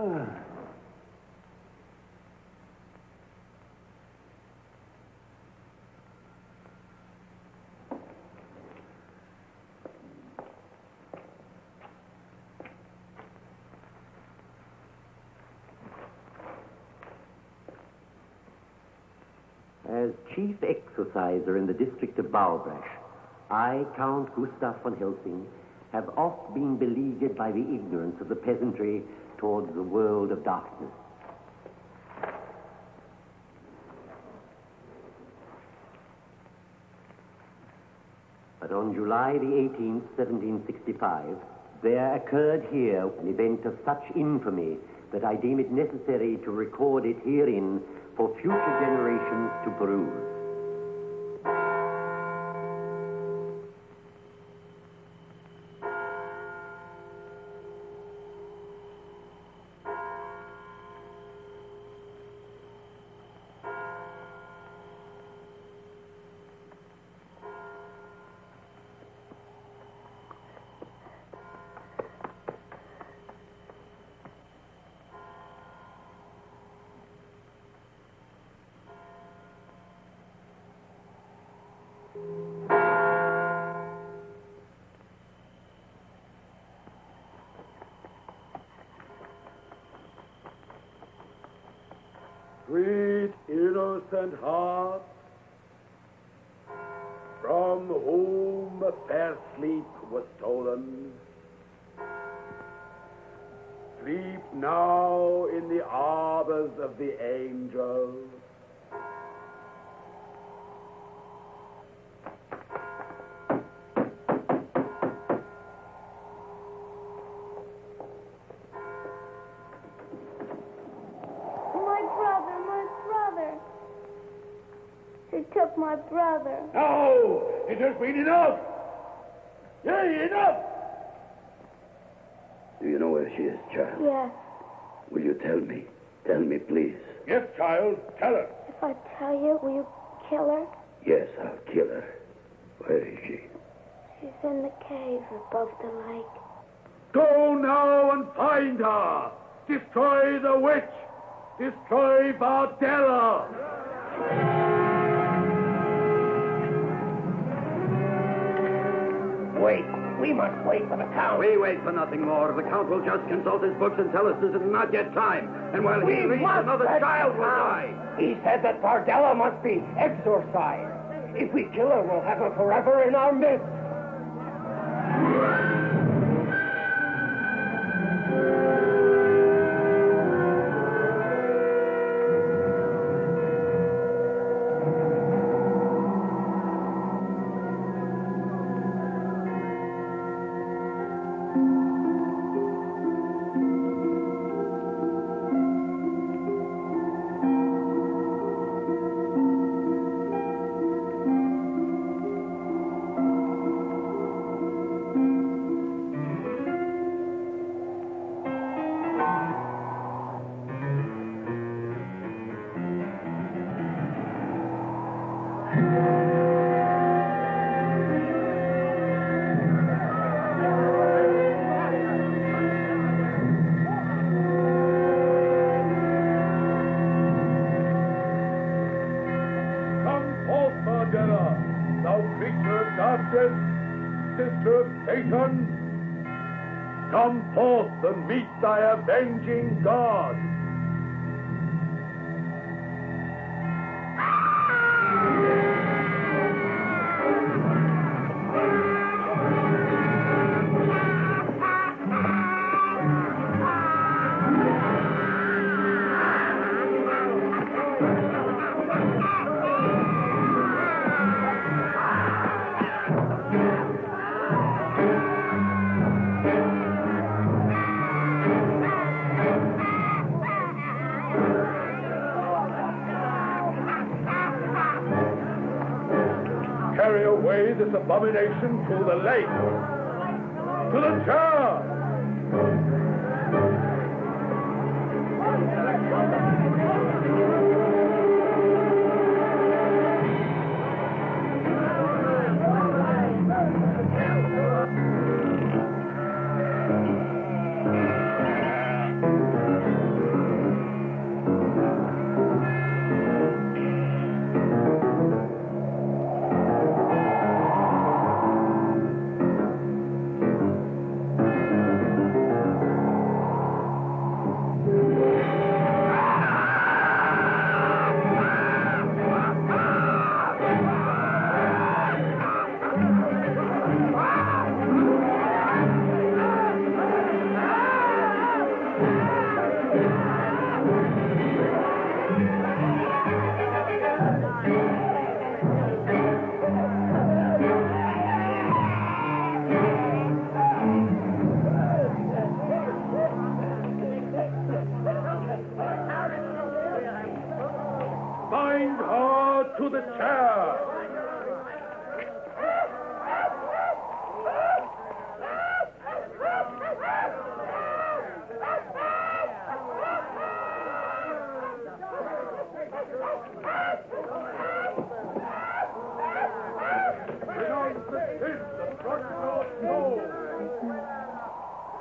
As chief exorciser in the district of Baubrash, I, Count Gustav von Helsing, have oft been beleaguered by the ignorance of the peasantry towards the world of darkness. But on July the 18th, 1765, there occurred here an event of such infamy that I deem it necessary to record it herein for future generations to peruse. Sweet innocent heart, from whom fair sleep was stolen, sleep now in the arbors of the angels. Took my brother. No! It has been enough! Yea, enough! Do you know where she is, child? Yes. Will you tell me? Tell me, please. Yes, child, tell her. If I tell you, will you kill her? Yes, I'll kill her. Where is she? She's in the cave above the lake. Go now and find her! Destroy the witch! Destroy Bardella! Wait. We must wait for the Count. We wait for nothing more. The Count will just consult his books and tell us this is not yet time. And while he reads, another child will die. He said that Bardella must be exorcised. If we kill her, we'll have her forever in our midst. Sister of Satan, come forth and meet thy avenging God. Carry away this abomination to the lake, to the church. To the chair!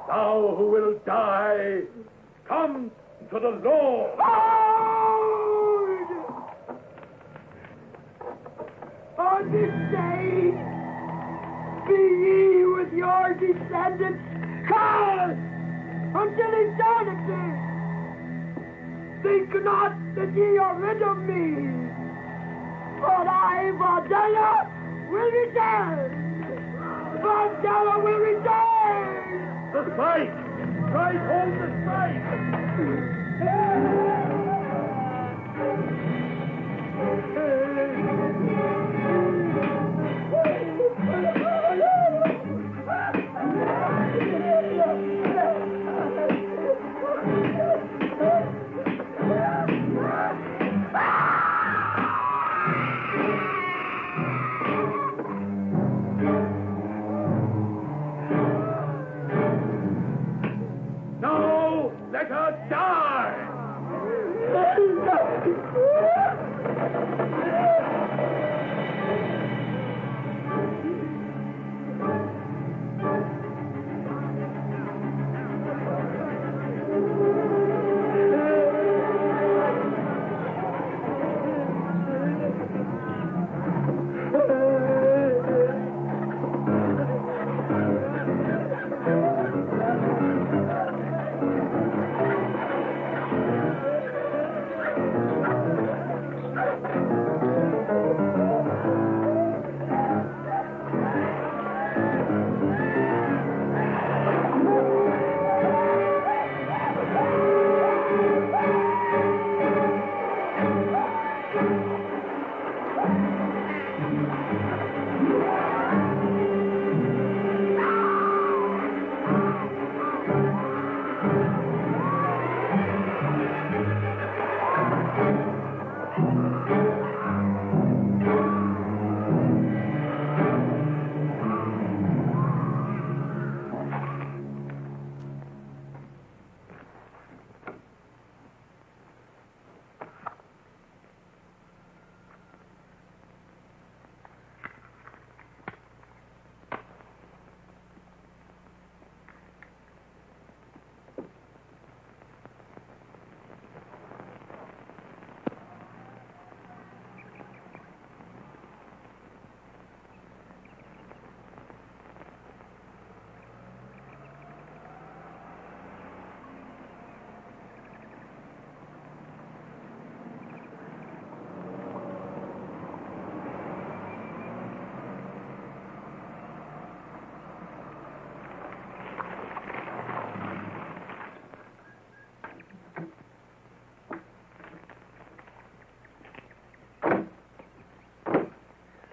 Thou who will die, come to the Lord! On this day, be ye with your descendants cursed until eternity. Think not that ye are rid of me, but I, Vardella, will return. Vardella will return. The spike! Strike home the spike! No! Let her die!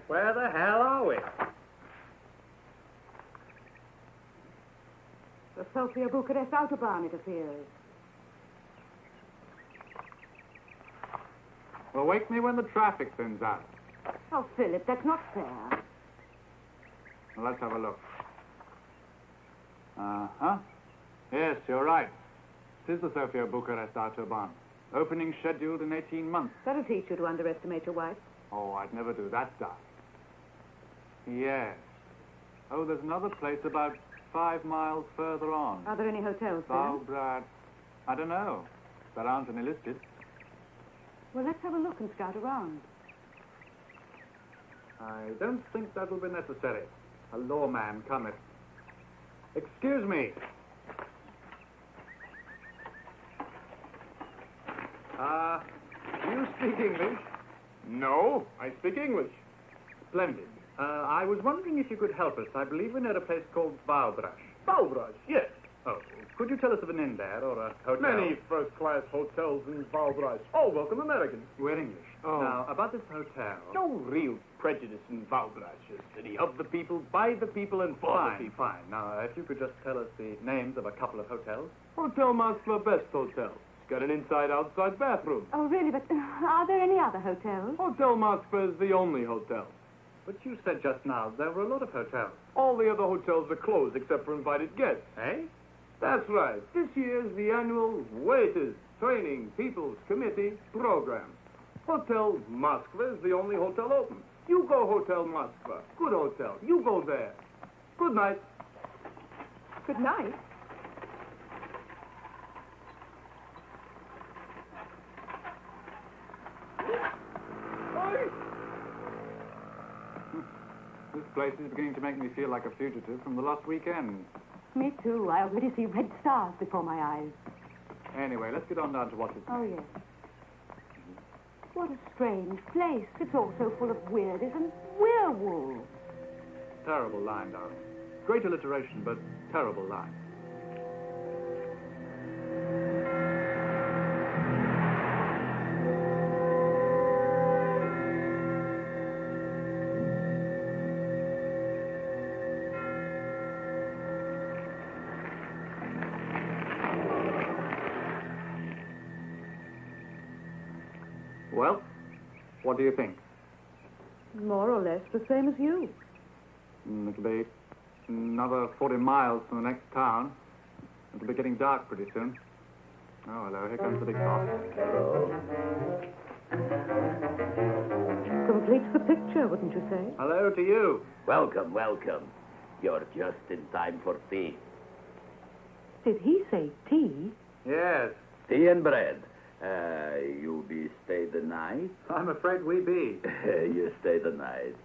Where the hell are we? The Sofia Bucharest Autobahn, it appears. Well, wake me when the traffic thins out. Oh, Philip, that's not fair. Well, let's have a look. Uh-huh. Yes, you're right. It is the Sofia Bucharest Autobahn. Opening scheduled in 18 months. That'll teach you to underestimate your wife. Oh, I'd never do that stuff. Yes. Oh, there's another place about 5 miles further on. Are there any hotels there? Valbrad. I don't know. There aren't any listed. Well, let's have a look and scout around. I don't think that will be necessary. A lawman cometh. Excuse me. Do you speak English? No, I speak English. Splendid. I was wondering if you could help us. I believe we know a place called Valbrash. Valbraj, yes. Oh, could you tell us of an inn there or a hotel? Many first-class hotels in Valbraj. All welcome Americans. We're English. Oh. Now, about this hotel. No real prejudice in Valbraj, a city of the people, by the people, and for the people. Fine. Now, if you could just tell us the names of a couple of hotels. Hotel Moskva, best hotel. Got an inside-outside bathroom. Oh, really? But are there any other hotels? Hotel Moskva is the only hotel. But you said just now there were a lot of hotels. All the other hotels are closed except for invited guests. Eh? That's right. This year's the annual Waiters Training People's Committee program. Hotel Moskva is the only hotel open. You go Hotel Moskva. Good hotel. You go there. Good night. Good night. This place is beginning to make me feel like a fugitive from the last weekend. Me too. I already see red stars before my eyes. Anyway, let's get on down to what's its Oh, yes. What a strange place. It's all so full of weirdies and werewolves. Terrible line, darling. Great alliteration, but terrible line. Well, what do you think? More or less the same as you. It'll be another 40 miles from the next town. It'll be getting dark pretty soon. Oh, hello. Here comes the big boss. Completes the picture, wouldn't you say? Hello to you. Welcome, welcome. You're just in time for tea. Did he say tea? Yes, Tea and bread. You be stay the night? I'm afraid we be. You stay the night.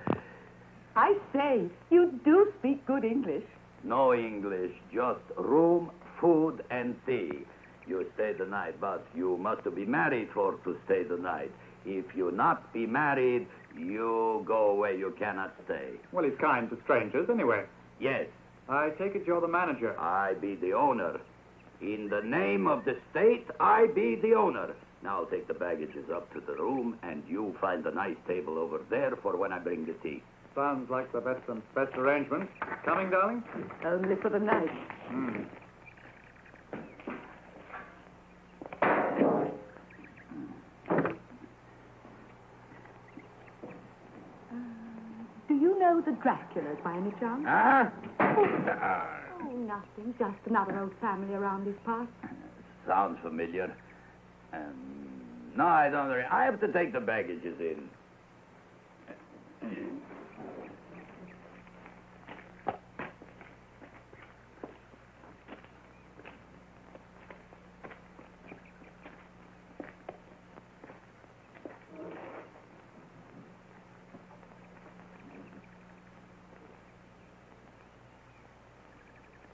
I say, you do speak good English. No English, just room, food, and tea. You stay the night, but you must be married for to stay the night. If you not be married, you go away. You cannot stay. Well, he's kind to strangers anyway. Yes, I take it you're the manager. I be the owner. In the name of the state, I be the owner. Now take the baggages up to the room, and you find a nice table over there for when I bring the tea. Sounds like the best arrangement. Coming, darling? Only for the night. Do you know the Draculas by any chance? Huh? Oh, nothing. Just another old family around these parts. Sounds familiar. No, I don't. I have to take the baggages in.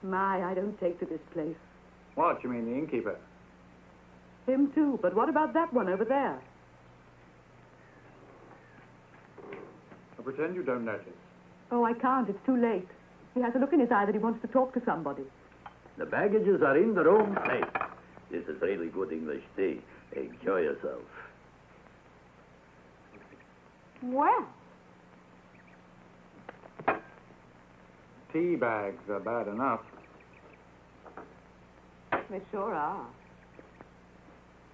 My, I don't take to this place. What, you mean the innkeeper? Him too, but what about that one over there? I pretend you don't notice. Oh, I can't. It's too late. He has a look in his eye that he wants to talk to somebody. The baggages are in the room safe. This is really good English tea. Enjoy yourself. Well, Tea bags are bad enough. they sure are.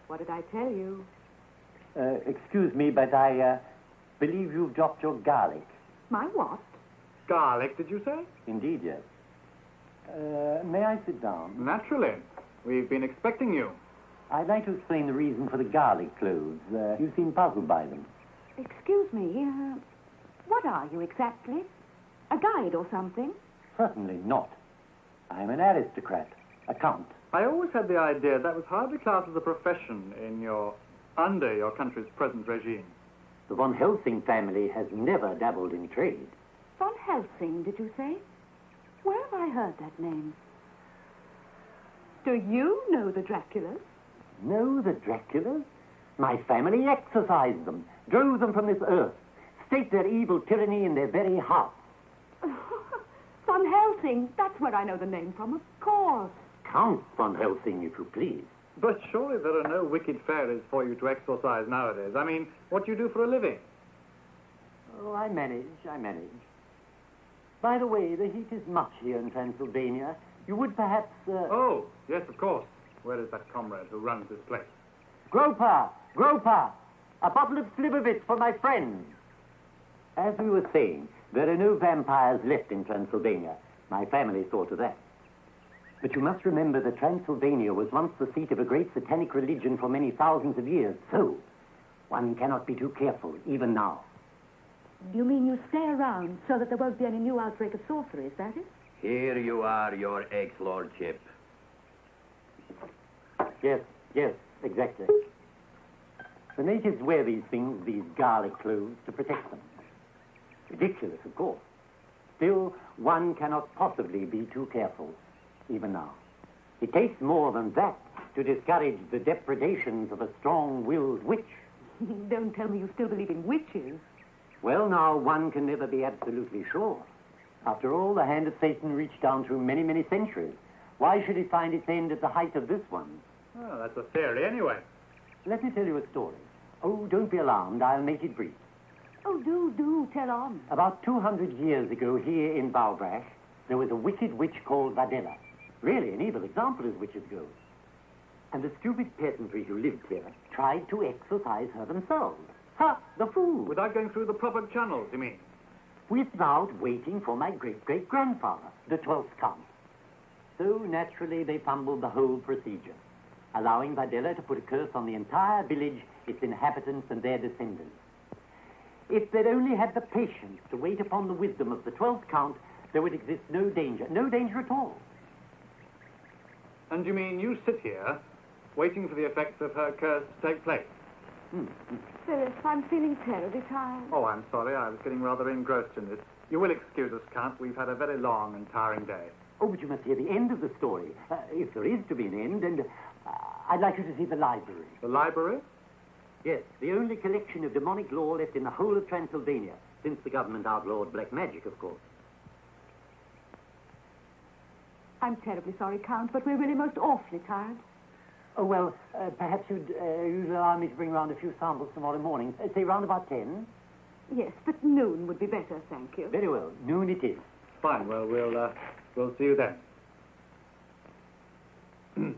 What did I tell you? Excuse me, but I believe you've dropped your garlic. My what? Garlic, did you say? Indeed, yes. May I sit down? Naturally. We've been expecting you. I'd like to explain the reason for the garlic clothes. You seem puzzled by them. Excuse me, what are you exactly? A guide or something? Certainly not. I'm an aristocrat, a count. I always had the idea that was hardly classed as a profession under your country's present regime. The von Helsing family has never dabbled in trade. Von Helsing, did you say? Where have I heard that name? Do you know the Draculas? No, the Draculas? My family exorcised them, drove them from this earth, staked their evil tyranny in their very heart. Von Helsing, that's where I know the name from, of course. Count von Helsing, if you please. But surely there are no wicked fairies for you to exorcise nowadays. I mean, what do you do for a living? Oh, I manage. By the way, the heat is much here in Transylvania. You would perhaps... Oh, yes, of course. Where is that comrade who runs this place? Groper! Groper! A bottle of Slivovitz for my friends. As we were saying, there are no vampires left in Transylvania. My family saw to that. But you must remember that Transylvania was once the seat of a great satanic religion for many thousands of years. So, one cannot be too careful, even now. You mean you stay around so that there won't be any new outbreak of sorcery, is that it? Here you are, your ex-lordship. Yes, exactly. The natives wear these things, these garlic clothes, to protect them. Ridiculous, of course. Still, one cannot possibly be too careful, even now. It takes more than that to discourage the depredations of a strong-willed witch. Don't tell me you still believe in witches. Well, now, one can never be absolutely sure. After all, the hand of Satan reached down through many, many centuries. Why should it find its end at the height of this one? Well, that's a theory anyway. Let me tell you a story. Oh, don't be alarmed. I'll make it brief. Oh, do, tell on. About 200 years ago, here in Balbrash, there was a wicked witch called Vadella. Really an evil example as witches go. And the stupid peasantry who lived here tried to exorcise her themselves. Ha! The fool! Without going through the proper channels, you mean? Without waiting for my great-great-grandfather, the 12th Count. So, naturally, they fumbled the whole procedure, allowing Vadella to put a curse on the entire village, its inhabitants, and their descendants. If they'd only had the patience to wait upon the wisdom of the 12th Count, there would exist no danger at all. And you mean you sit here, waiting for the effects of her curse to take place? Phyllis, I'm feeling terribly tired. Oh, I'm sorry. I was getting rather engrossed in this. You will excuse us, Count. We've had a very long and tiring day. Oh, but you must hear the end of the story, if there is to be an end, and I'd like you to see the library. The library? Yes, the only collection of demonic lore left in the whole of Transylvania, since the government outlawed black magic, of course. I'm terribly sorry, Count, but we're really most awfully tired. Oh, well, perhaps you'd allow me to bring round a few samples tomorrow morning, say round about 10? Yes, but noon would be better, thank you. Very well, noon it is. Fine. Well, we'll see you then.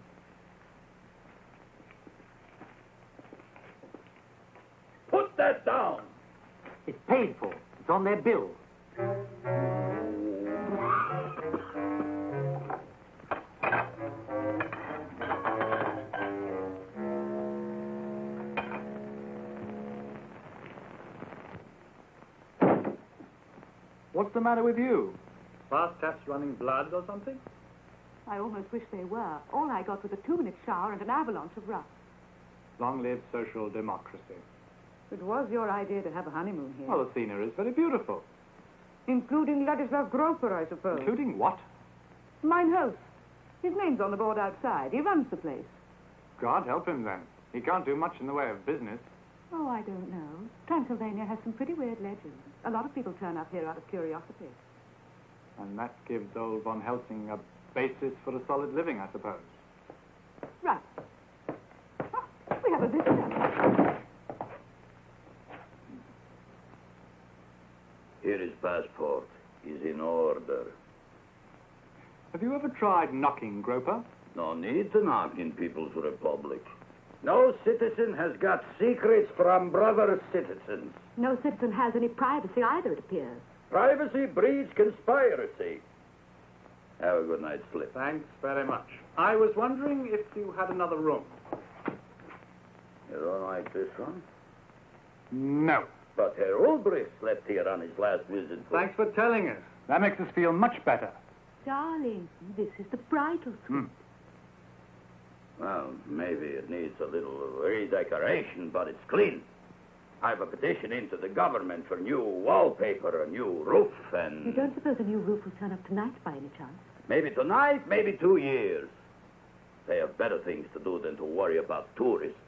Put that down. It's paid for. It's on their bill. What's the matter with you? Fast taps running blood or something? I almost wish they were. All I got was a 2-minute shower and an avalanche of rust. Long live social democracy. It was your idea to have a honeymoon here. Well, the scenery is very beautiful. Including Ladislav Groper, I suppose. Including what? Mine host. His name's on the board outside. He runs the place. God help him, then. He can't do much in the way of business. Oh, I don't know. Transylvania has some pretty weird legends. A lot of people turn up here out of curiosity. And that gives old Von Helsing a basis for a solid living, I suppose. Right. Oh, we have a visitor. Here is passport. Is in order. Have you ever tried knocking, Groper? No need to knock in People's Republic. No citizen has got secrets from brother citizens. No citizen has any privacy either, it appears. Privacy breeds conspiracy. Have a good night's sleep. Thanks very much. I was wondering if you had another room. You don't like this one? No. But Herr Ulbricht slept here on his last visit. Thanks for telling us. That makes us feel much better. Darling, this is the bridal suite. Well, maybe it needs a little redecoration, but it's clean. I have a petition into the government for new wallpaper, a new roof, and... You don't suppose a new roof will turn up tonight by any chance? Maybe tonight, maybe 2 years. They have better things to do than to worry about tourists.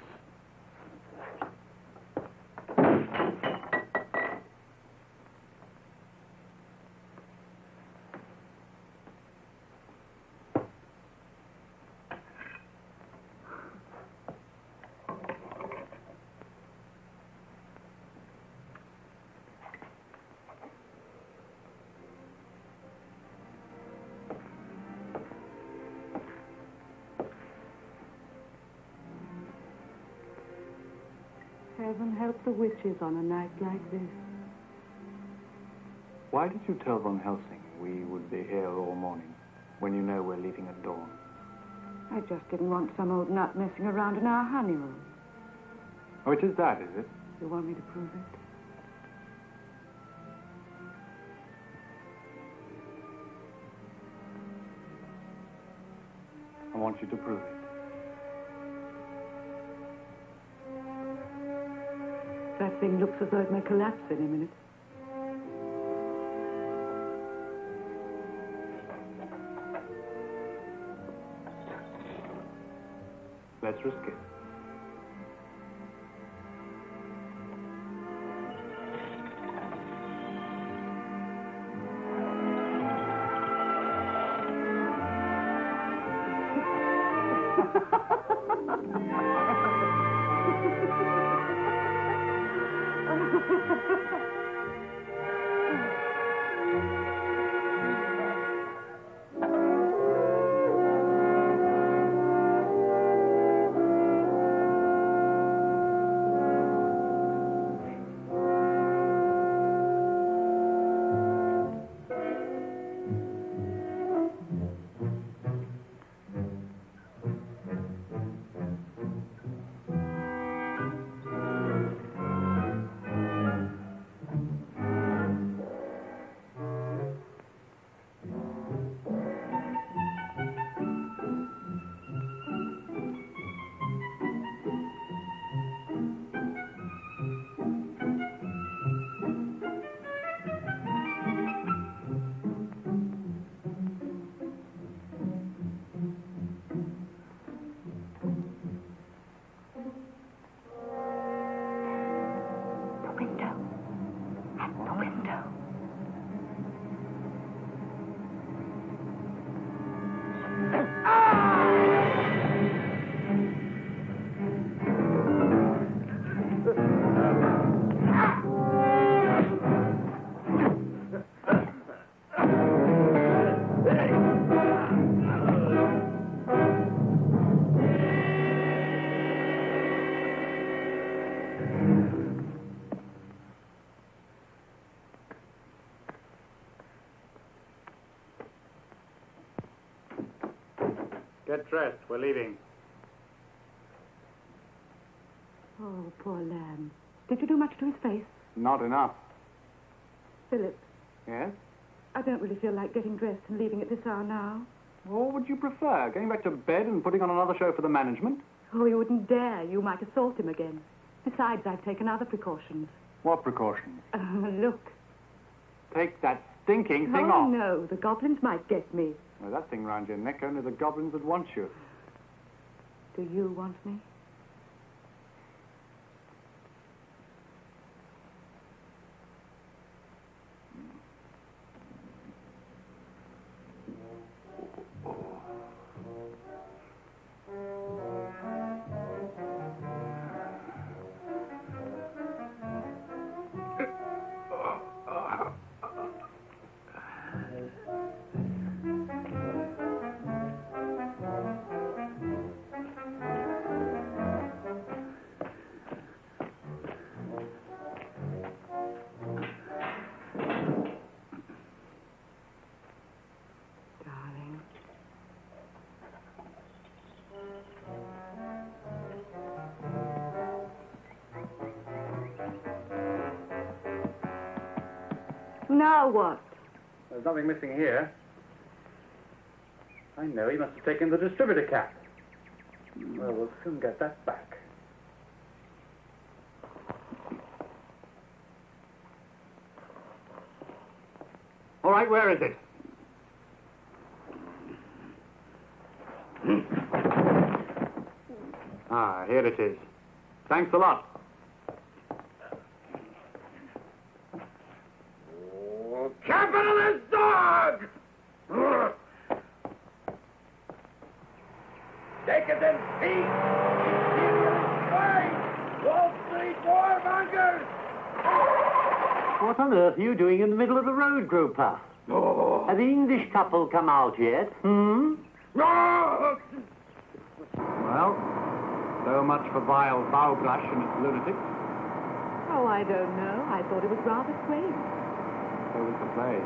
Heaven help the witches on a night like this. Why did you tell Von Helsing we would be here all morning, when you know we're leaving at dawn? I just didn't want some old nut messing around in our honeymoon. Oh, it is that, is it? You want me to prove it? I want you to prove it. That thing looks as though it may collapse any minute. Let's risk it. Get dressed. We're leaving. Oh, poor lamb. Did you do much to his face? Not enough. Philip, Yes? I don't really feel like getting dressed and leaving at this hour now. What would you prefer? Going back to bed and putting on another show for the management? Oh, you wouldn't dare. You might assault him again. Besides, I've taken other precautions. What precautions? Look. Take that stinking thing Oh, off. no. The goblins might get me. Well, that thing round your neck, only the goblins would want you. Do you want me? Darling. Now what? There's nothing missing here. I know, he must have taken the distributor cap. Well, we'll soon get that back. All right, where is it? Ah, here it is. Thanks a lot. Capitalist dog! Decadent thief! Imperialist swine! Wall Street warmongers! What on earth are you doing in the middle of the road, Groper? Oh. Have the English couple come out yet? Hmm? No! Well, so much for vile Bowbrush and its lunatics. Oh, I don't know. I thought it was rather quaint. So was the play.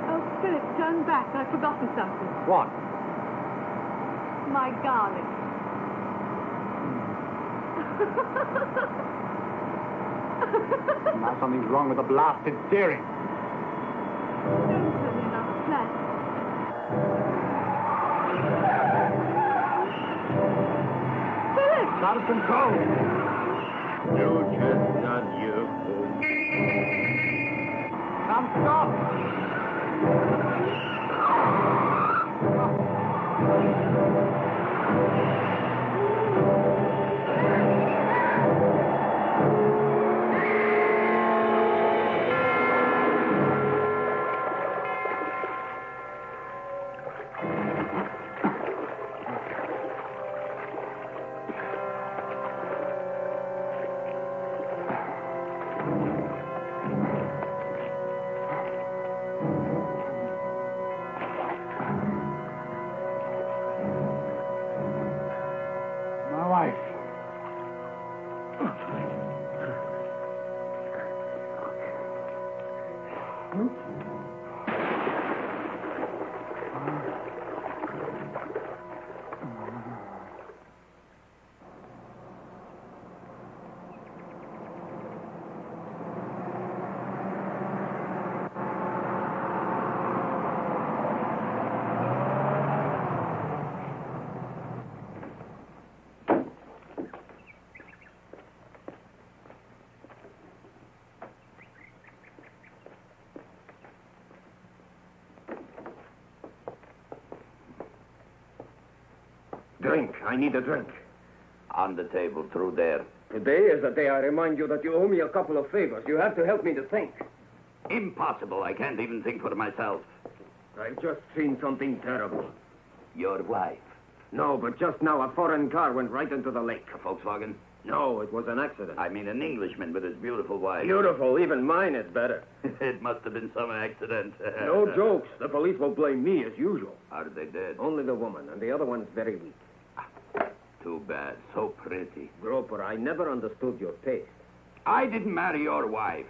Oh, Philip, turn back. I've forgotten something. What? My garlic. Now something's wrong with the blasted steering. Don't turn in our flat. Philip! Out of control. You chestnut, you. Come, stop! My wife. Drink. I need a drink. On the table, through there. Today is the day I remind you that you owe me a couple of favors. You have to help me to think. Impossible. I can't even think for myself. I've just seen something terrible. Your wife. No, but just now a foreign car went right into the lake. A Volkswagen? No, it was an accident. I mean an Englishman with his beautiful wife. Beautiful. Even mine is better. It must have been some accident. No jokes. The police will blame me as usual. How did they dead? Only the woman, and the other one's very weak. Too bad. So pretty. Groper, I never understood your taste. I didn't marry your wife.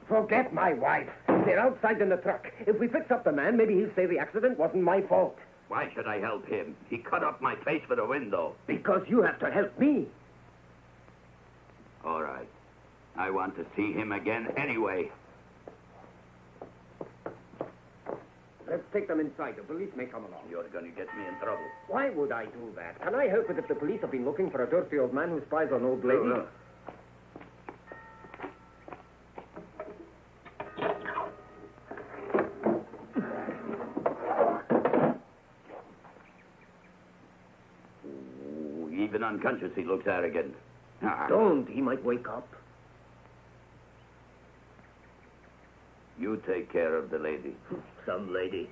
Forget my wife. They're outside in the truck. If we fix up the man, maybe he'll say the accident wasn't my fault. Why should I help him? He cut up my face for the window. Because you have to help me. All right. I want to see him again anyway. Let's take them inside. The police may come along. You're going to get me in trouble. Why would I do that? Can I help it if the police have been looking for a dirty old man who spies on old ladies? Ooh, even unconscious, he looks arrogant. Don't. He might wake up. You take care of the lady. Some lady.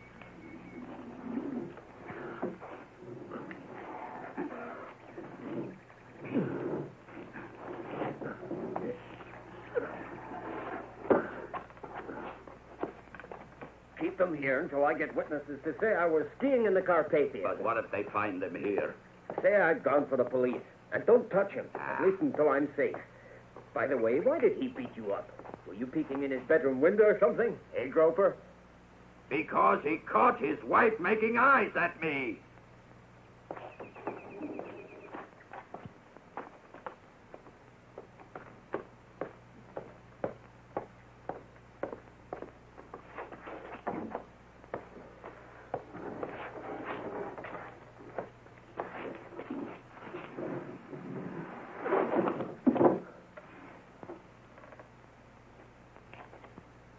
Keep them here until I get witnesses to say I was skiing in the Carpathians. But what if they find them here? Say I'd gone for the police. And don't touch him, at least until I'm safe. By the way, why did he beat you up? Were you peeking in his bedroom window or something? Hey, Groper? Because he caught his wife making eyes at me.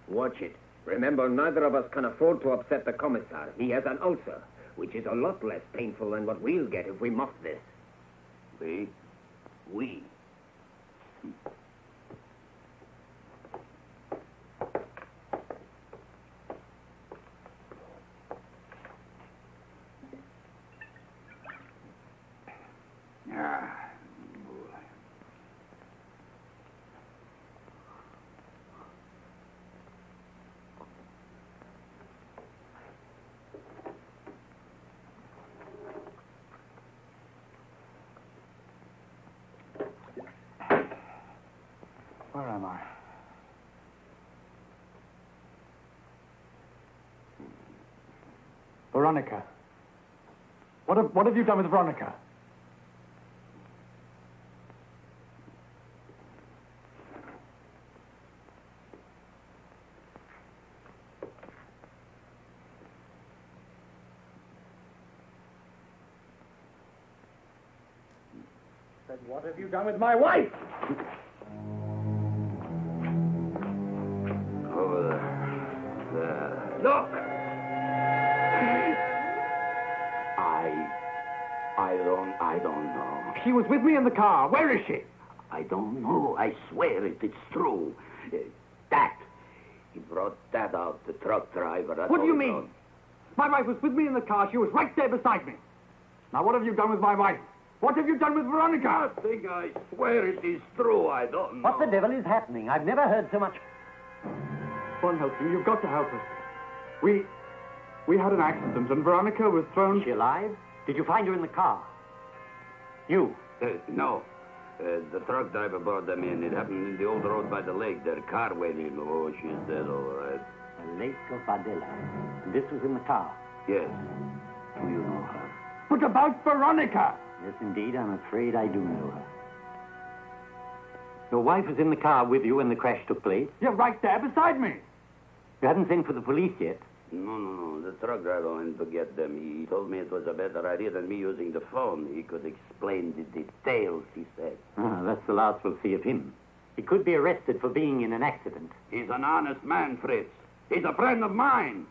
Watch it. Remember, neither of us can afford to upset the commissar. He has an ulcer, which is a lot less painful than what we'll get if we muff this. We? We. Ah. Where am I? Veronica. What have you done with Veronica? What have you done with my wife? Over there. There. Look! I don't know. She was with me in the car. Where is she? I don't know. I swear it's true. That. He brought that out, the truck driver. What do you mean? My wife was with me in the car. She was right there beside me. Now, what have you done with my wife? What have you done with Veronica? Nothing. I swear it is true. I don't know. What the devil is happening? I've never heard so much. Von Helsing, you've got to help us. We had an accident, and Veronica was thrown... Is she alive? Did you find her in the car? You? No. The truck driver brought them in. It happened in the old road by the lake. Their car waiting. Oh, she's dead, all right. The Lake of Adela. And this was in the car? Yes. Do you know her? But about Veronica! Yes, indeed. I'm afraid I do know her. Your wife was in the car with you when the crash took place? You're right there beside me. You haven't sent for the police yet? No. The truck driver went to get them. He told me it was a better idea than me using the phone. He could explain the details, he said. Ah, that's the last we'll see of him. He could be arrested for being in an accident. He's an honest man, Fritz. He's a friend of mine.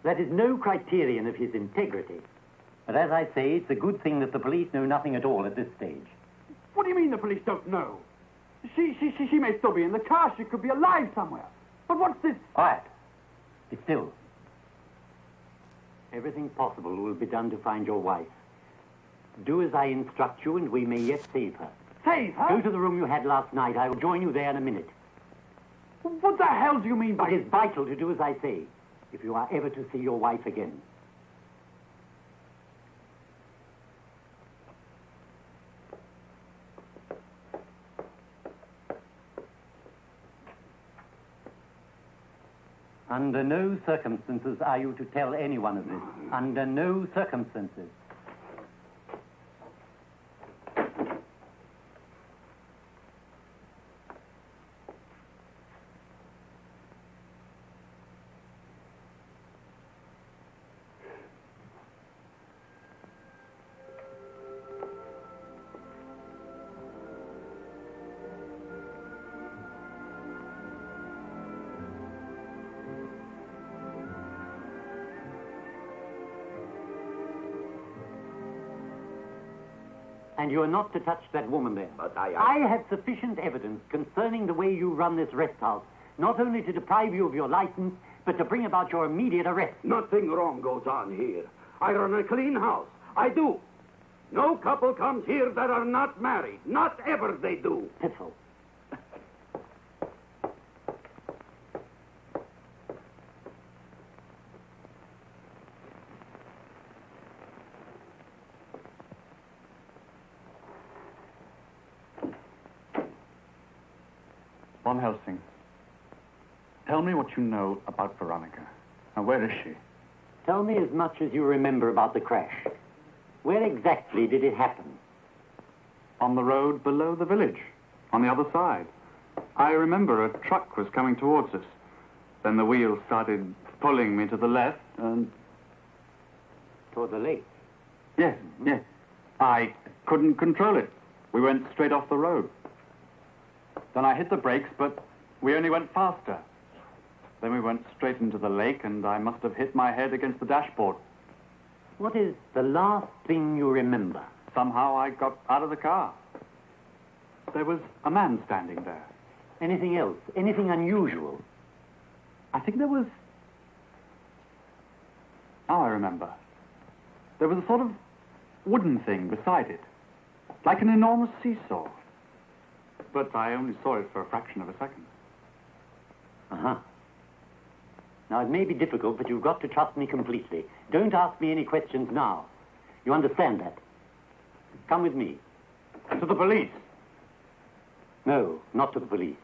That is no criterion of his integrity. But as I say, it's a good thing that the police know nothing at all at this stage. What do you mean the police don't know? She may still be in the car. She could be alive somewhere. But what's this? Quiet. Be still. Everything possible will be done to find your wife. Do as I instruct you, and we may yet save her. Save her? Go to the room you had last night. I will join you there in a minute. What the hell do you mean by... It is vital to do as I say, if you are ever to see your wife again. Under no circumstances are you to tell anyone of this. Under no circumstances. And you are not to touch that woman there. But I have sufficient evidence concerning the way you run this rest house, not only to deprive you of your license, but to bring about your immediate arrest. Nothing wrong goes on here. I run a clean house. I do. No couple comes here that are not married. Not ever they do. Piffle. Von Helsing, tell me what you know about Veronica. Now, where is she? Tell me as much as you remember about the crash. Where exactly did it happen? On the road below the village, on the other side. I remember a truck was coming towards us. Then the wheel started pulling me to the left and... Toward the lake? Yes. I couldn't control it. We went straight off the road. Then I hit the brakes, but we only went faster. Then we went straight into the lake, and I must have hit my head against the dashboard. What is the last thing you remember? Somehow I got out of the car. There was a man standing there. Anything else? Anything unusual? I think there was... Now I remember. There was a sort of wooden thing beside it, like an enormous seesaw. But I only saw it for a fraction of a second. Uh-huh. Now, it may be difficult, but you've got to trust me completely. Don't ask me any questions now. You understand that? Come with me. To the police. No, not to the police.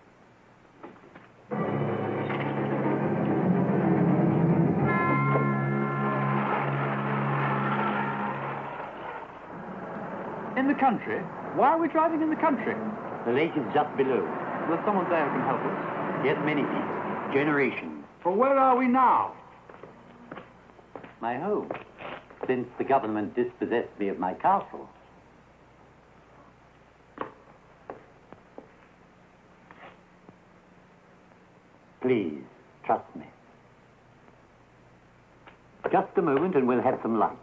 the country? Why are we driving in the country? The lake is just below. There's someone there who can help us. Yes, many people. Generations. But where are we now? My home. Since the government dispossessed me of my castle. Please, trust me. Just a moment and we'll have some light.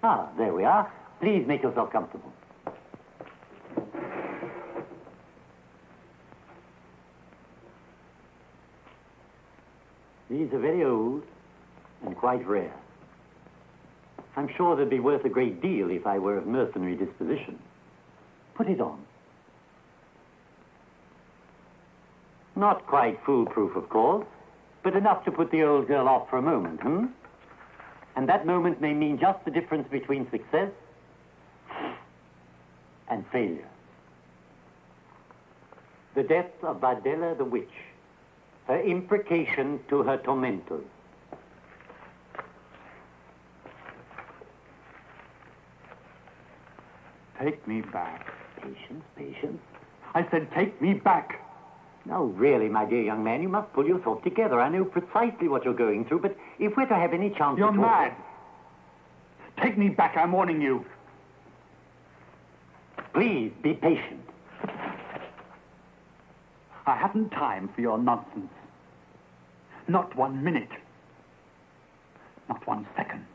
Ah, there we are. Please make yourself comfortable. These are very old and quite rare. I'm sure they'd be worth a great deal if I were of mercenary disposition. Put it on. Not quite foolproof, of course, but enough to put the old girl off for a moment, And that moment may mean just the difference between success and failure. The death of Bardella the witch, her imprecation to her tormentors. Take me back. Patience, patience. I said take me back. Now, really, my dear young man, you must pull yourself together. I know precisely what you're going through, but if we're to have any chance You're at all... mad. Take me back, I'm warning you. Please, be patient. I haven't time for your nonsense. Not 1 minute. Not 1 second.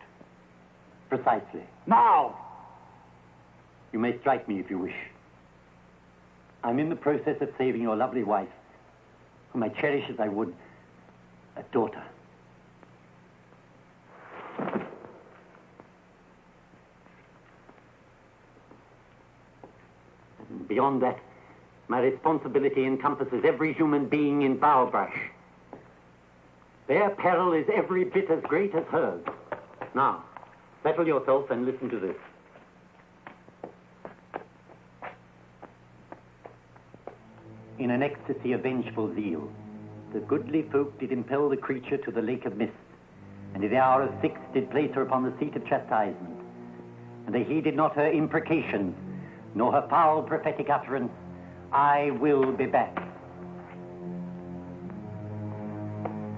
Precisely. Now! You may strike me if you wish. I'm in the process of saving your lovely wife, whom I cherish as I would a daughter. And beyond that, my responsibility encompasses every human being in Bowerbrush. Their peril is every bit as great as hers. Now, settle yourself and listen to this. In an ecstasy of vengeful zeal, the goodly folk did impel the creature to the lake of mist, and in the hour of 6 did place her upon the seat of chastisement. And they heeded not her imprecations, nor her foul prophetic utterance, I will be back.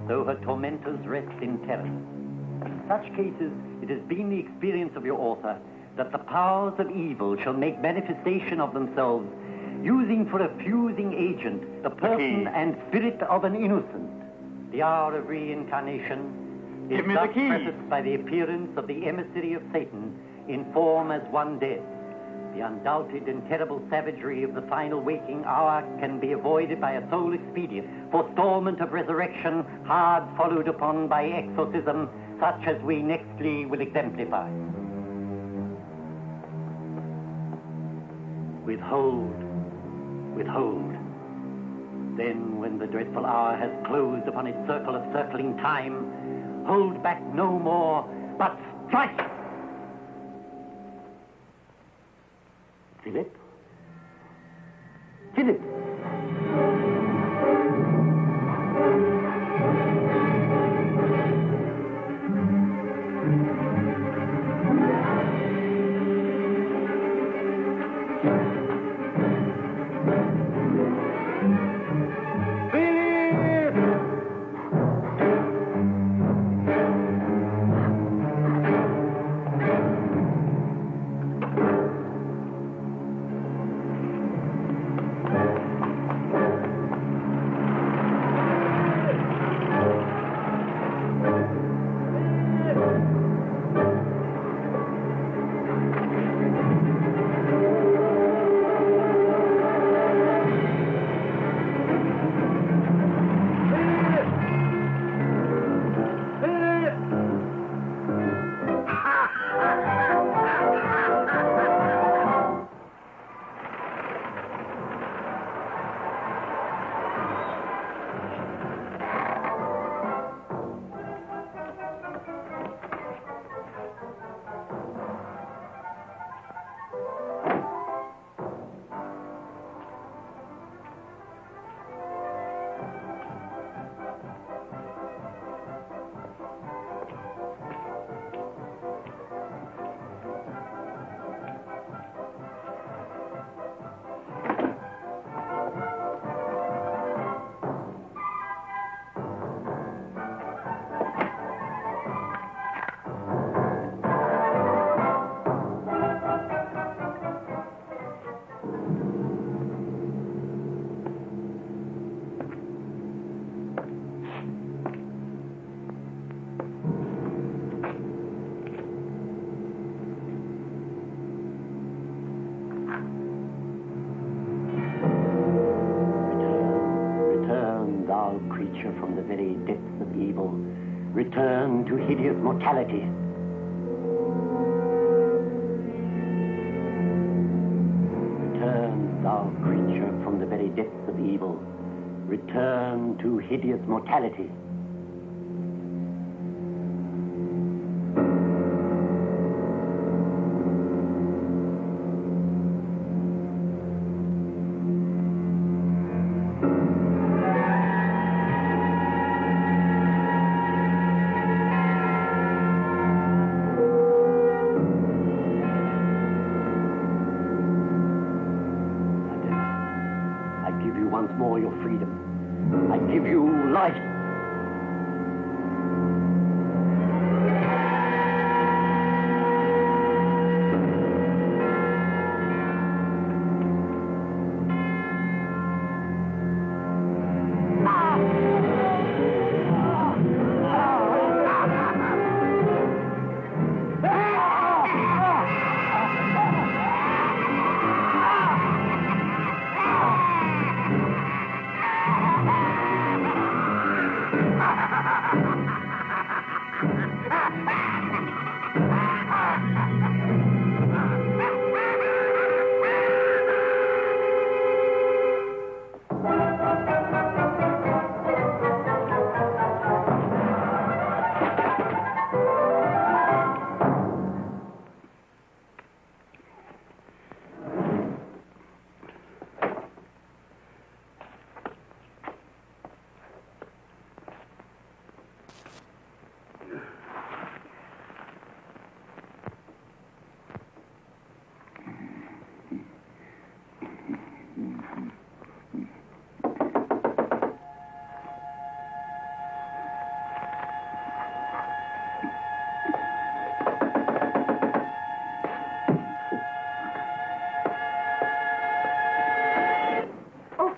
Though her tormentors rest in terror. In such cases, it has been the experience of your author that the powers of evil shall make manifestation of themselves, using for a fusing agent the person and spirit of an innocent. The hour of reincarnation is thus prefaced by the appearance of the emissary of Satan in form as one dead. The undoubted and terrible savagery of the final waking hour can be avoided by a sole expedient, forestalment of resurrection, hard followed upon by exorcism, such as we nextly will exemplify. Withhold. Then, when the dreadful hour has closed upon its circle of circling time, hold back no more, but strike! Philip? Philip! from the very depths of evil, return to hideous mortality. Return, thou creature from the very depths of evil, return to hideous mortality. I give you once more your freedom. I give you life.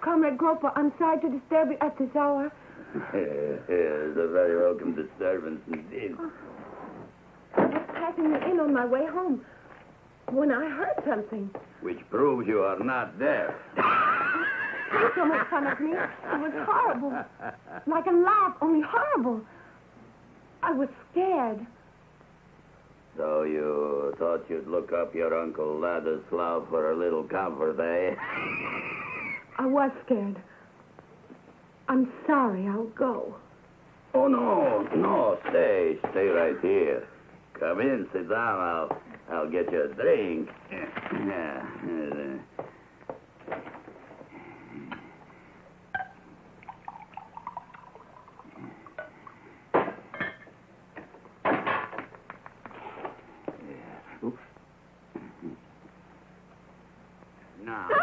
Comrade Groper, I'm sorry to disturb you at this hour. It's a very welcome disturbance indeed. I was passing the inn on my way home when I heard something. Which proves you are not there. Please don't make fun of me. It was horrible. Like a laugh, only horrible. I was scared. So you thought you'd look up your Uncle Ladislav for a little comfort, eh? I was scared. I'm sorry. I'll go. Oh, no, stay right here. Come in, sit down. I'll get you a drink. Oops. Now. No!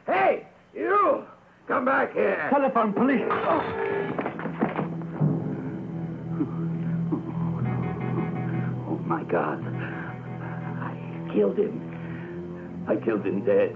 Hey, you! Come back here. Telephone police. Oh, my God. I killed him. I killed him dead.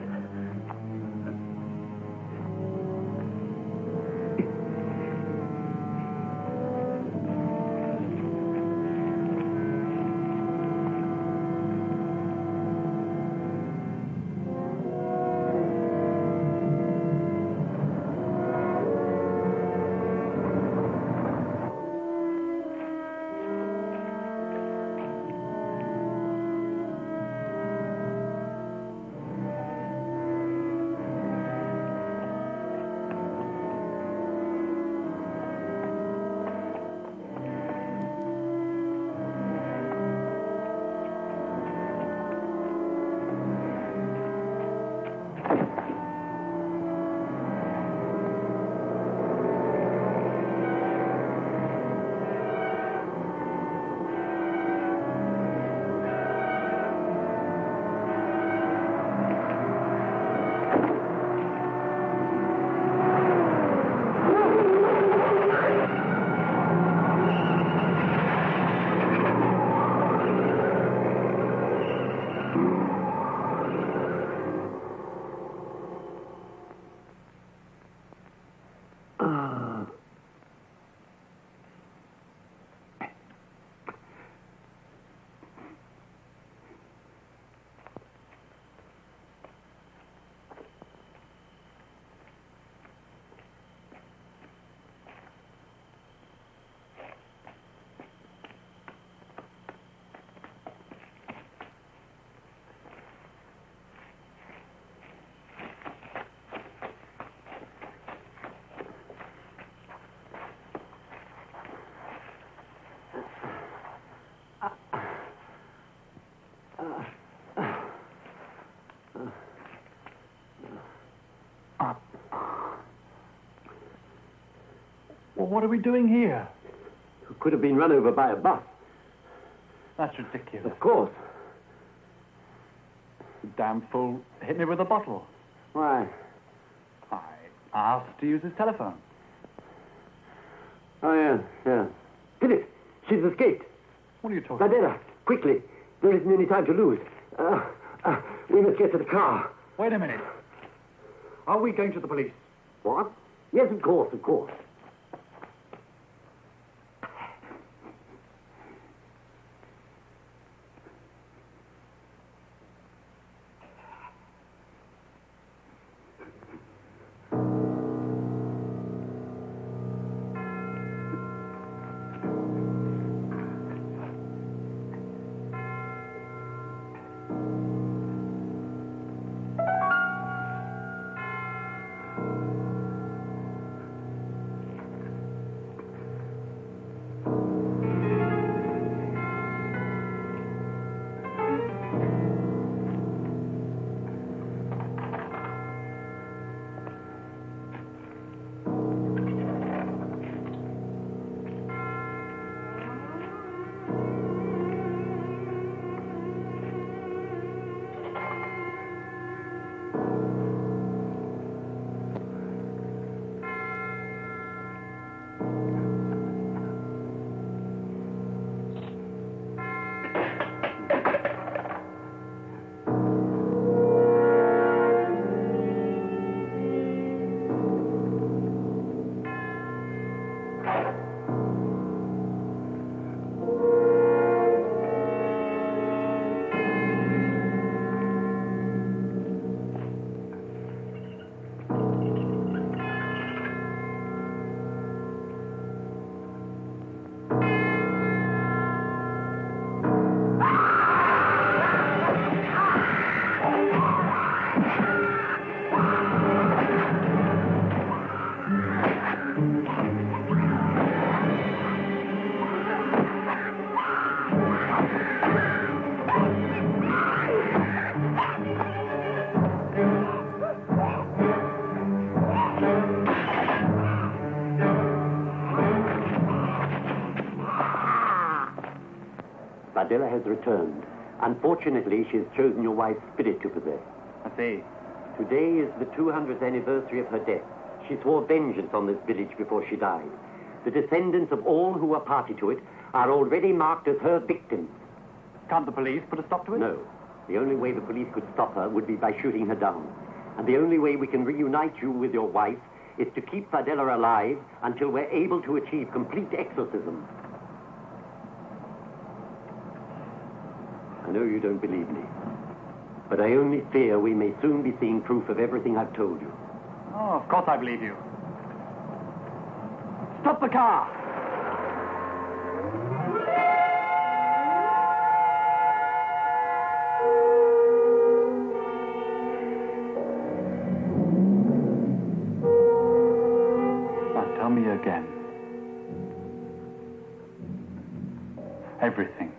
Well, what are we doing here? You could have been run over by a bus. That's ridiculous. Of course. Damn fool hit me with a bottle. Why? I asked to use his telephone. Oh, yeah. Philip, she's escaped. What are you talking about? Vadera, quickly. There isn't any time to lose. We must get to the car. Wait a minute. Are we going to the police? What? Yes, of course. Adela has returned. Unfortunately, she has chosen your wife's spirit to possess. I see. Today is the 200th anniversary of her death. She swore vengeance on this village before she died. The descendants of all who were party to it are already marked as her victims. Can't the police put a stop to it? No. The only way the police could stop her would be by shooting her down. And the only way we can reunite you with your wife is to keep Fadela alive until we're able to achieve complete exorcism. I know you don't believe me, but I only fear we may soon be seeing proof of everything I've told you. Oh, of course I believe you. Stop the car! Now tell me again. Everything.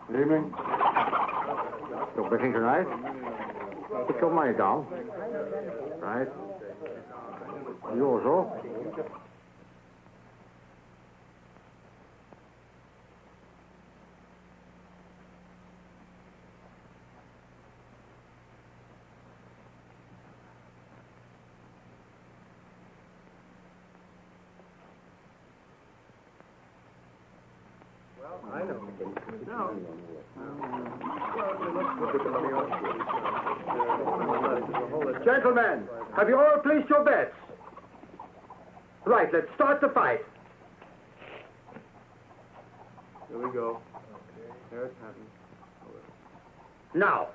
Good evening. You're working tonight? Put your money down. Right. You also. Gentlemen, have you all placed your bets? Right, let's start the fight. Here we go. Here it happens. Now.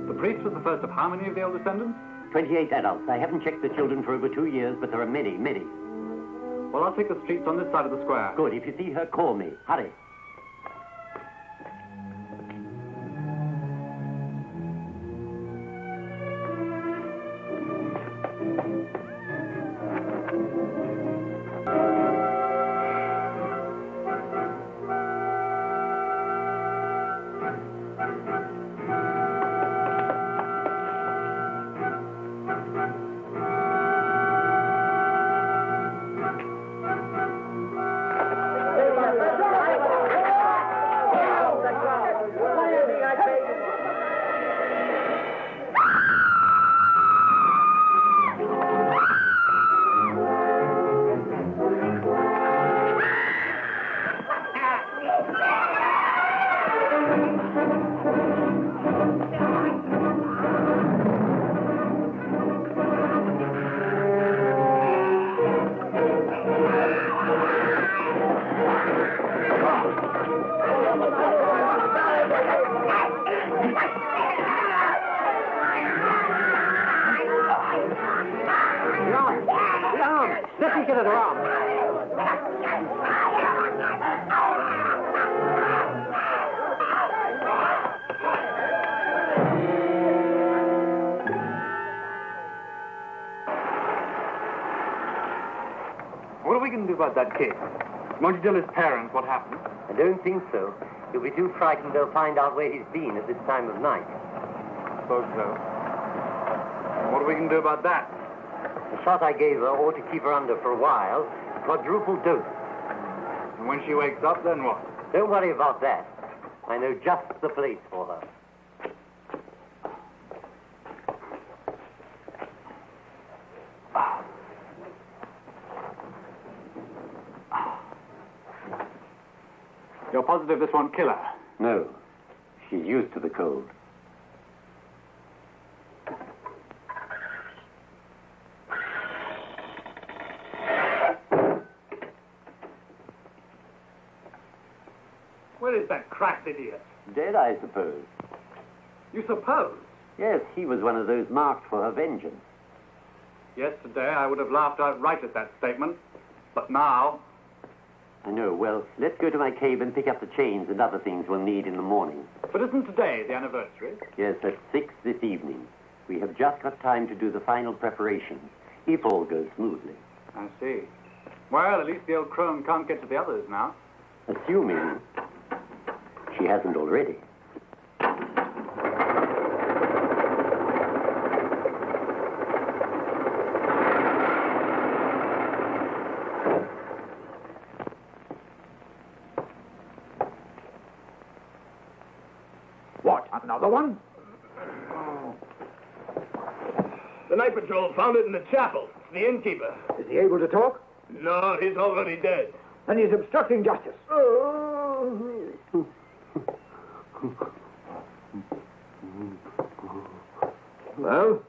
The priest was the first of how many of the old descendants? 28 adults. I haven't checked the children for over 2 years, but there are many, many. Well, I'll take the streets on this side of the square. Good. If you see her, call me. Hurry. Let me get it around. What are we going to do about that kid? Won't you tell his parents what happened? I don't think so. He'll be too frightened they'll find out where he's been at this time of night. I suppose so. And what are we going to do about that? The shot I gave her ought to keep her under for a while. Quadruple dose. And when she wakes up, then what? Don't worry about that. I know just the place for her. You're positive this won't kill her? No. She's used to the cold. Where is that cracked idiot? Dead, I suppose. You suppose? Yes, he was one of those marked for her vengeance. Yesterday I would have laughed outright at that statement. But now... I know. Well, let's go to my cave and pick up the chains and other things we'll need in the morning. But isn't today the anniversary? Yes, at 6 this evening. We have just got time to do the final preparations, if all goes smoothly. I see. Well, at least the old crone can't get to the others now. Assuming she hasn't already. What, another one? The night patrol found it in the chapel. It's the innkeeper. Is he able to talk? No, he's already dead. Then he's obstructing justice. Well,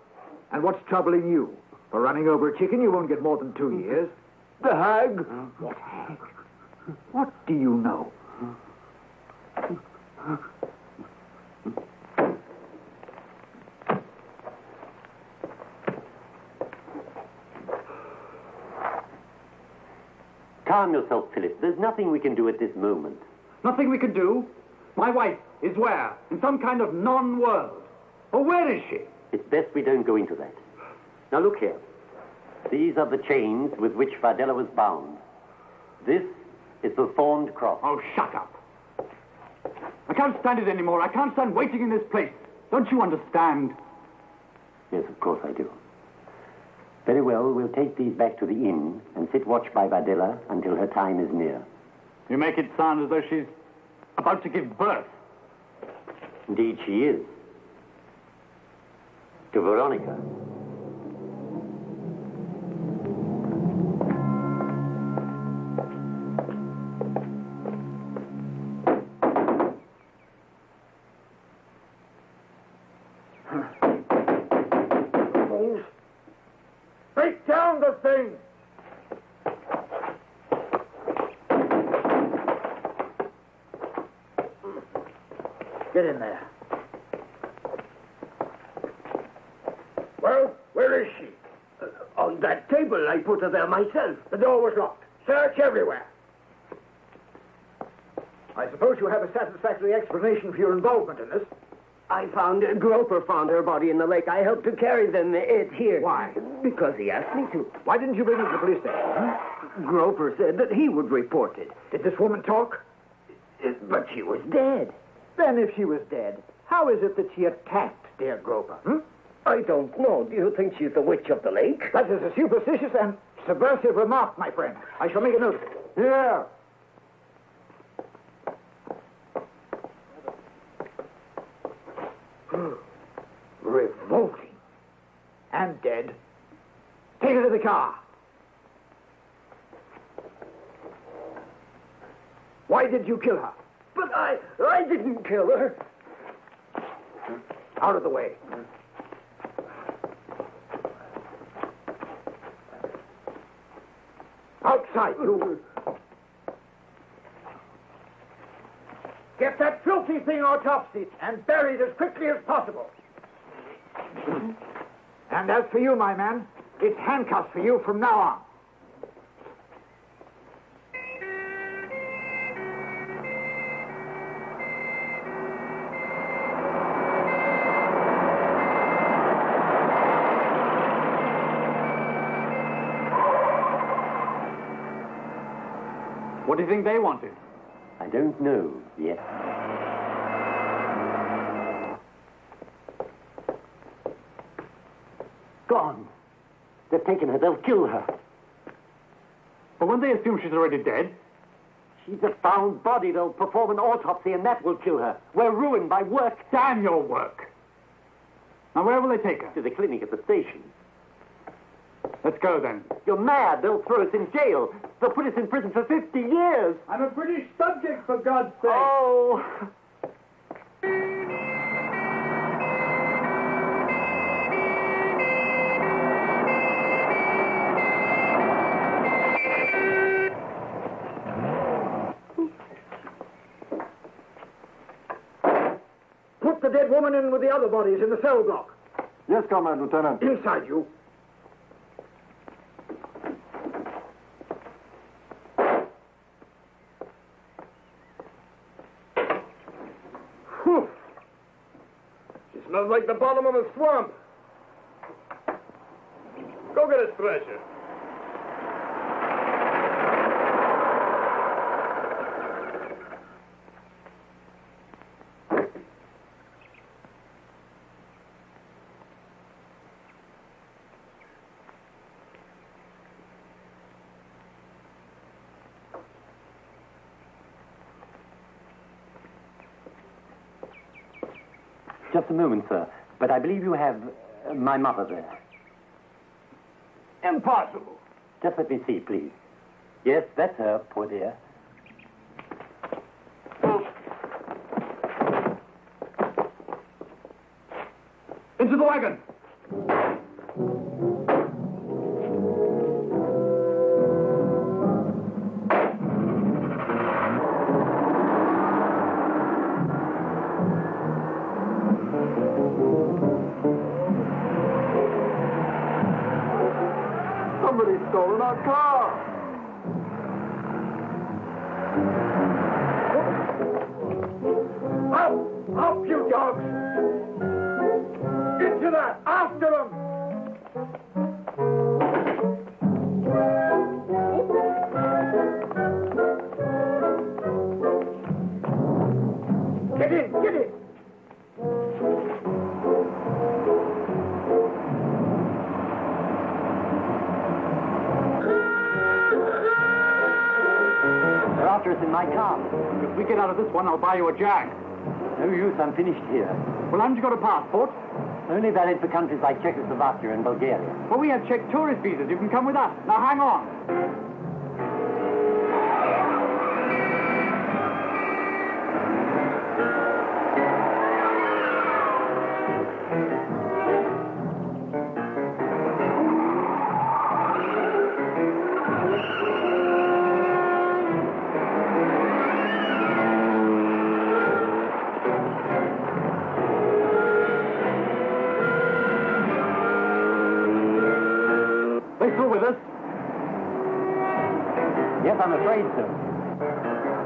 and what's troubling you? For running over a chicken, you won't get more than 2 years. The hag? What hag? What do you know? Calm yourself, Philip. There's nothing we can do at this moment. Nothing we can do? My wife is where? In some kind of non-world. Or where is she? It's best we don't go into that. Now look here. These are the chains with which Fardella was bound. This is the thorned cross. Oh, shut up. I can't stand it anymore. I can't stand waiting in this place. Don't you understand? Yes, of course I do. Very well, we'll take these back to the inn and sit watch by Fardella until her time is near. You make it sound as though she's about to give birth. Indeed, she is. To Veronica. Break down the thing! Get in there. Well, where is she? On that table, I put her there myself. The door was locked. Search everywhere. I suppose you have a satisfactory explanation for your involvement in this. I found Groper found her body in the lake. I helped to carry them here. Why? Because he asked me to. Why didn't you bring her to the police station, huh? Groper said that he would report it. Did this woman talk? But she was dead. Then if she was dead, how is it that she attacked dear Groper, I don't know. Do you think she's the witch of the lake? That is a superstitious and subversive remark, my friend. I shall make a note of it. Here. Revolting. And dead. Take her to the car. Why did you kill her? But I didn't kill her. Out of the way. Outside, you. Get that filthy thing autopsied and buried as quickly as possible. And as for you, my man, it's handcuffs for you from now on. What do you think they wanted? I don't know yet. Gone. They've taken her. They'll kill her. But when they assume she's already dead? She's a found body. They'll perform an autopsy, and that will kill her. We're ruined by work. Damn your work. Now, where will they take her? To the clinic at the station. Let's go, then. You're mad. They'll throw us in jail. They'll put us in prison for 50 years. I'm a British subject, for God's sake. Oh. Put the dead woman in with the other bodies in the cell block. Yes, Comrade Lieutenant. Inside, you. Whew. She smells like the bottom of a swamp. Go get a stretcher. Just a moment, sir. But I believe you have my mother there. Impossible. Just let me see, please. Yes, that's her, poor dear. Into the wagon. Somebody's stolen our car. Up! Up, you dogs! Into that! After them! Get in! Get in! They're after us in my car. If we get out of this one, I'll buy you a jag. No use, I'm finished here. Well, haven't you got a passport? Only valid for countries like Czechoslovakia and Bulgaria. Well, we have Czech tourist visas. You can come with us. Now, hang on. They through with us? Yes, I'm afraid so.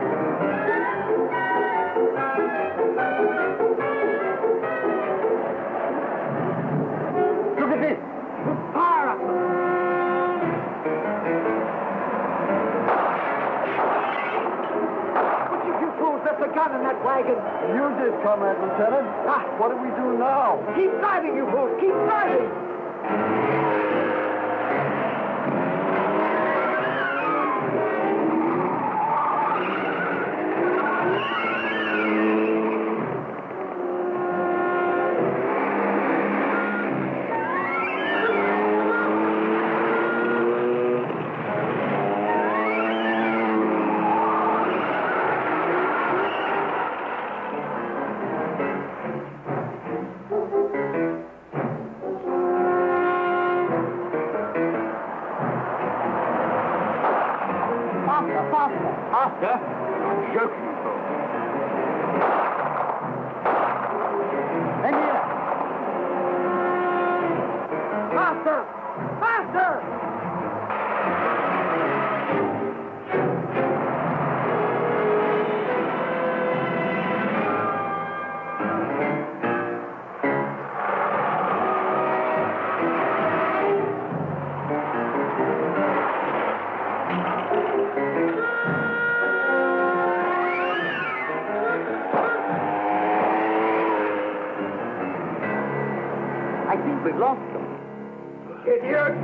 Look at this. Fire at them! But you fools left the gun in that wagon. You did, Comrade Lieutenant. Ah, What do we do now? keep driving, you fools! Keep driving! Faster, faster. Faster? You're joking, you fools. And here. Faster! Faster! I think we've lost them. Idiot!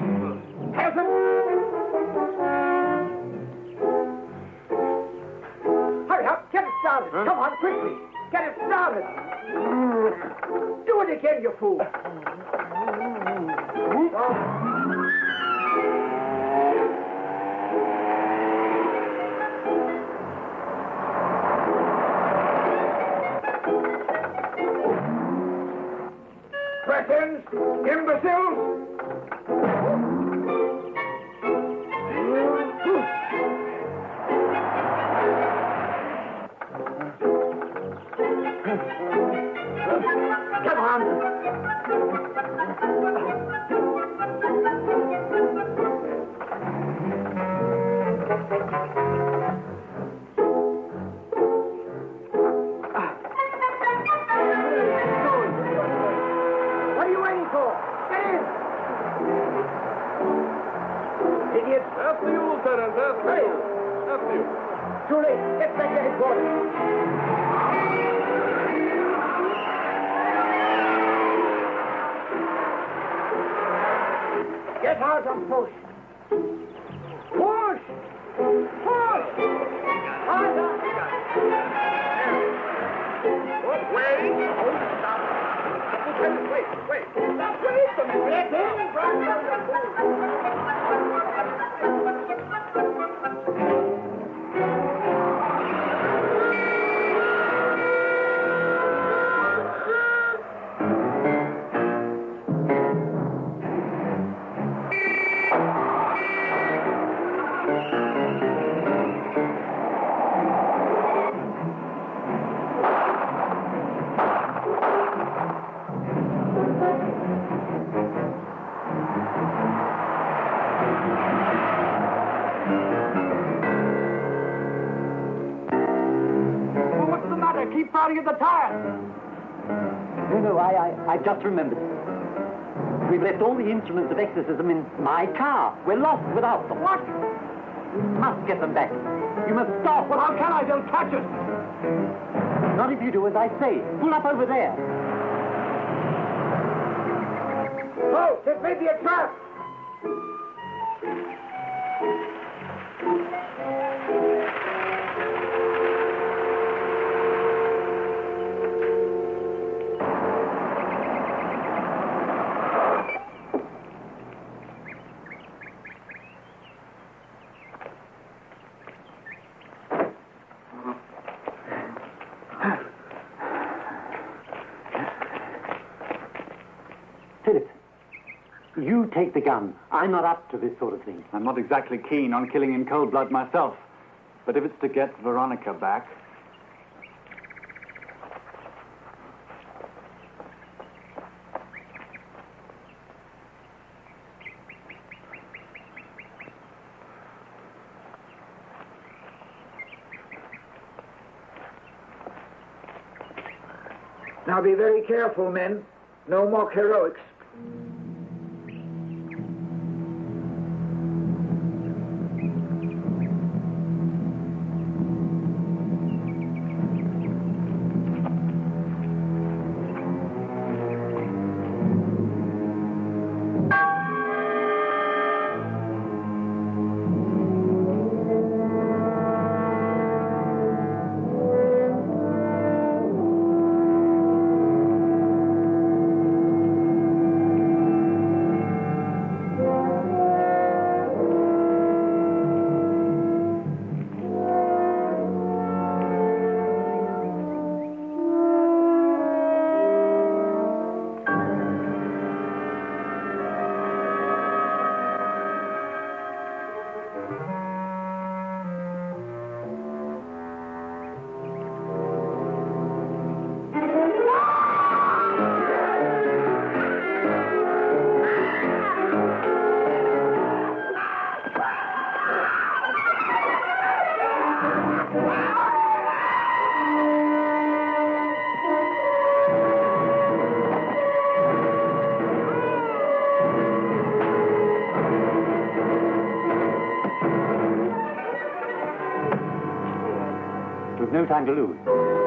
Peasant! Hurry up! Get it started! Come on, quickly! Get it started! Do it again, you fool! Cretins! Imbeciles! Come on! What are you waiting for? Get in! Idiot! After you, Lieutenant. After you. After you. Too late. Get back to headquarters. Get out and push. Push! Push! Harder! Wait! Stop! Lieutenant, wait! Stop! Wait for me! Let him run down the fool! starting at the tires. No, I just remembered. We've left all the instruments of exorcism in my car. We're lost without them. What? You must get them back. You must stop. Well, how can I? They'll catch us. Not if you do as I say. Pull up over there. Oh, this may be a trap. Philip, you take the gun. I'm not up to this sort of thing. I'm not exactly keen on killing in cold blood myself. But if it's to get Veronica back... Now be very careful, men. No mock heroics. We've no time to lose.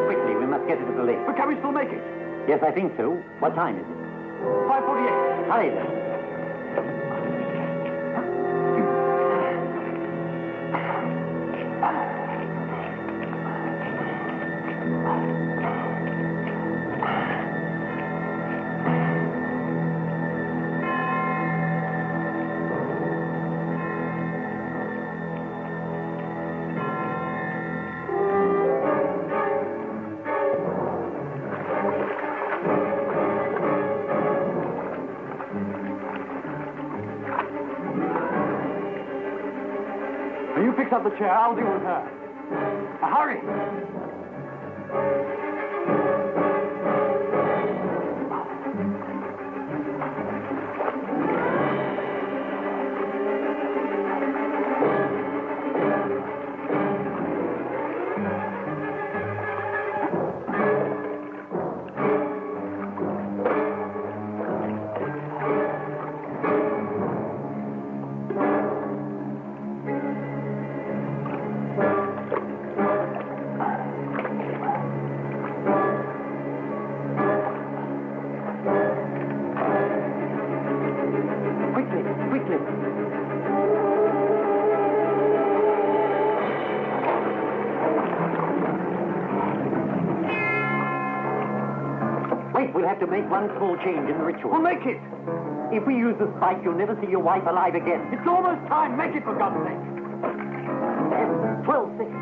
Quickly, we must get it to the lake. But can we still make it? Yes, I think so. What time is it? 5:48. Hurry then. You fix up the chair. I'll deal with her. Hurry! We'll have to make one small change in the ritual. We'll make it! If we use the spike, you'll never see your wife alive again. It's almost time. Make it, for God's sake. 12 seconds.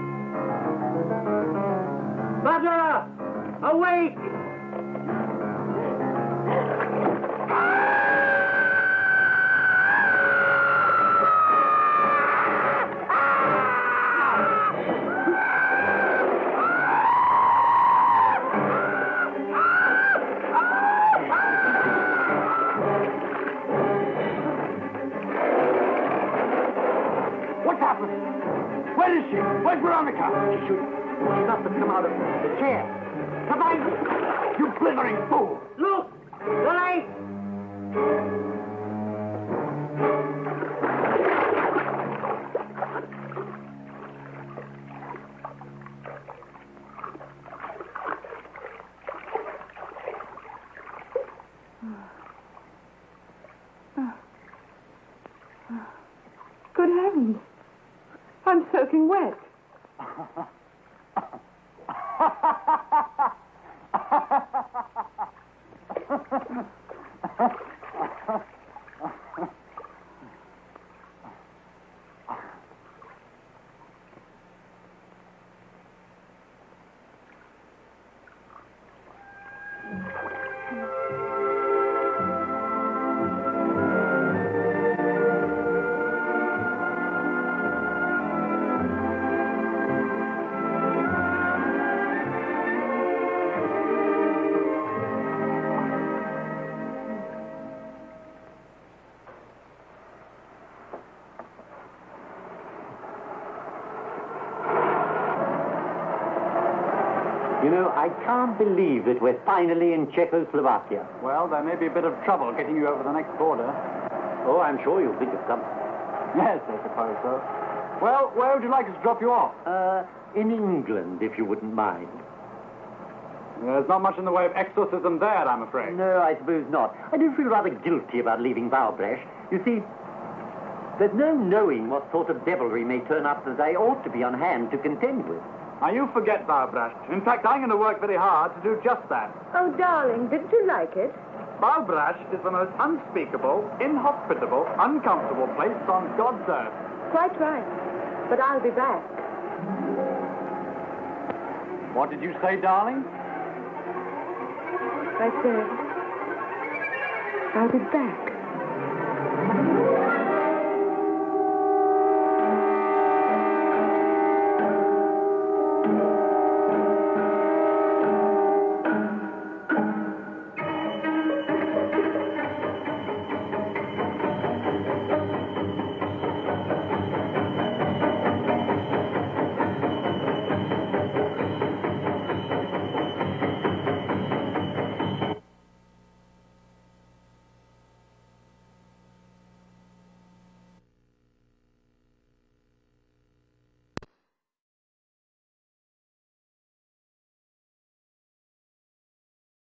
Butter! Awake! Where is she? Where's Veronica? She must have come out of the chair. Behind you! You blithering fool! Look! The light! Good heavens. I'm soaking wet. You know, I can't believe that we're finally in Czechoslovakia. Well, there may be a bit of trouble getting you over the next border. Oh, I'm sure you'll think of something. Yes, I suppose so. Well, where would you like us to drop you off? In England, if you wouldn't mind. There's not much in the way of exorcism there, I'm afraid. No, I suppose not. I do feel rather guilty about leaving Valbrecht. You see, there's no knowing what sort of devilry may turn up that I ought to be on hand to contend with. Now, you forget Valbrecht. In fact, I'm going to work very hard to do just that. Oh, darling, didn't you like it? Valbrecht is the most unspeakable, inhospitable, uncomfortable place on God's earth. Quite right. But I'll be back. What did you say, darling? I said, I'll be back.